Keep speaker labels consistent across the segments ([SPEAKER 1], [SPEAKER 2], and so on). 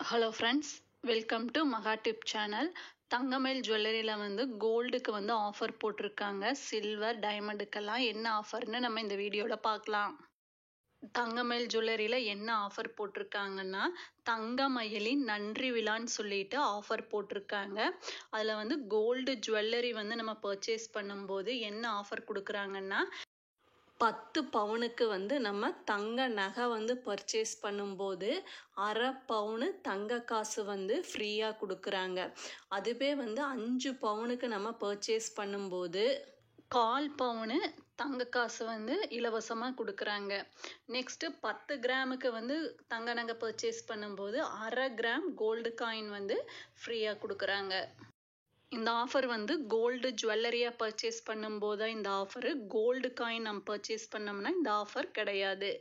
[SPEAKER 1] Hello friends, welcome to மகா tip channel. தங்கமயில் ஜுவல்லரியில் வந்து கோல்டுக்கு வந்து ஆஃபர் போட்டிருக்காங்க. சில்வர், டைமண்டுக்கெல்லாம் என்ன ஆஃபர்னு நம்ம இந்த வீடியோவில் பார்க்கலாம். தங்கமயில் ஜுவல்லரியில் என்ன ஆஃபர் போட்டிருக்காங்கன்னா, தங்கமயிலின் நன்றி விழான்னு சொல்லிட்டு ஆஃபர் போட்டிருக்காங்க. அதில் வந்து கோல்டு ஜுவல்லரி வந்து நம்ம பர்ச்சேஸ் பண்ணும்போது என்ன ஆஃபர் கொடுக்குறாங்கன்னா, 10 பவுனுக்கு வந்து நம்ம தங்க நகை வந்து பர்ச்சேஸ் பண்ணும்போது அரை பவுனு தங்க காசு வந்து ஃப்ரீயாக கொடுக்குறாங்க. அதுவே வந்து 5 பவுனுக்கு நம்ம பர்ச்சேஸ் பண்ணும்போது 1/4 பவுனு தங்க காசு வந்து இலவசமாக கொடுக்குறாங்க. நெக்ஸ்ட்டு 10 கிராமுக்கு வந்து தங்க நகை பர்ச்சேஸ் பண்ணும்போது அரை கிராம் கோல்டு காயின் வந்து ஃப்ரீயாக கொடுக்குறாங்க. இந்த ஆஃபர் வந்து கோல்டு ஜுவல்லரியாக பர்ச்சேஸ் பண்ணும்போது இந்த ஆஃபரு, கோல்டு காயின் நம்ம பர்ச்சேஸ் பண்ணோம்னா இந்த ஆஃபர் கிடையாது.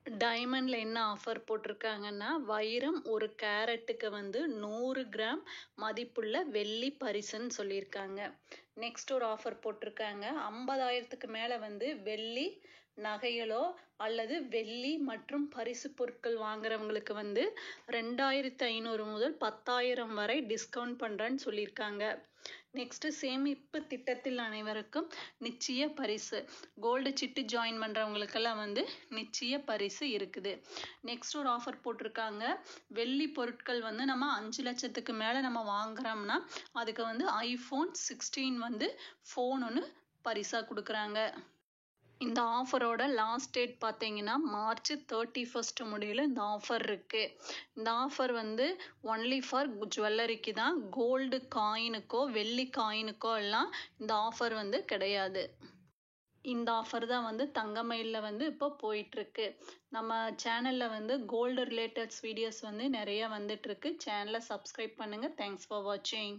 [SPEAKER 1] டைமண்டில் என்ன ஆஃபர் போட்டிருக்காங்கன்னா, வைரம் 1 கேரட்டுக்கு வந்து 100 கிராம் மதிப்புள்ள வெள்ளி பரிசுன்னு சொல்லியிருக்காங்க. நெக்ஸ்ட் ஒரு ஆஃபர் போட்டிருக்காங்க. 50,000க்கு மேலே வந்து வெள்ளி நகைகளோ அல்லது வெள்ளி மற்றும் பரிசு பொருட்கள் வாங்குறவங்களுக்கு வந்து 2,500 முதல் 10,000 வரை டிஸ்கவுண்ட் பண்ணுறேன்னு சொல்லியிருக்காங்க. நெக்ஸ்ட்டு சேமிப்பு திட்டத்தில் அனைவருக்கும் நிச்சய பரிசு. கோல்டு சிட்டு ஜாயின் பண்ணுறவங்களுக்கெல்லாம் வந்து நிச்சய பரிசு இருக்குது. நெக்ஸ்ட் ஒரு ஆஃபர் போட்டிருக்காங்க. வெள்ளி பொருட்கள் வந்து நம்ம 5 லட்சத்துக்கு மேலே நம்ம வாங்குறோம்னா அதுக்கு வந்து iPhone 16 வந்து ஃபோன் ஒன்று பரிசாக கொடுக்குறாங்க. இந்த ஆஃபரோட லாஸ்ட் டேட் பார்த்தீங்கன்னா மார்ச் 31 முடியல இந்த ஆஃபர் இருக்குது. இந்த ஆஃபர் வந்து ஒன்லி ஃபார் ஜுவல்லரிக்கு தான். கோல்டு காயினுக்கோ வெள்ளி காயினுக்கோ எல்லாம் இந்த ஆஃபர் வந்து கிடையாது. இந்த ஆஃபர் தான் வந்து தங்கமயிலில் வந்து இப்போ போயிட்டுருக்கு. நம்ம சேனலில் வந்து கோல்டு ரிலேட்டட்ஸ் வீடியோஸ் வந்து நிறைய வந்துட்டுருக்கு. சேனலை சப்ஸ்கிரைப் பண்ணுங்கள். தேங்க்ஸ் ஃபார் வாட்சிங்.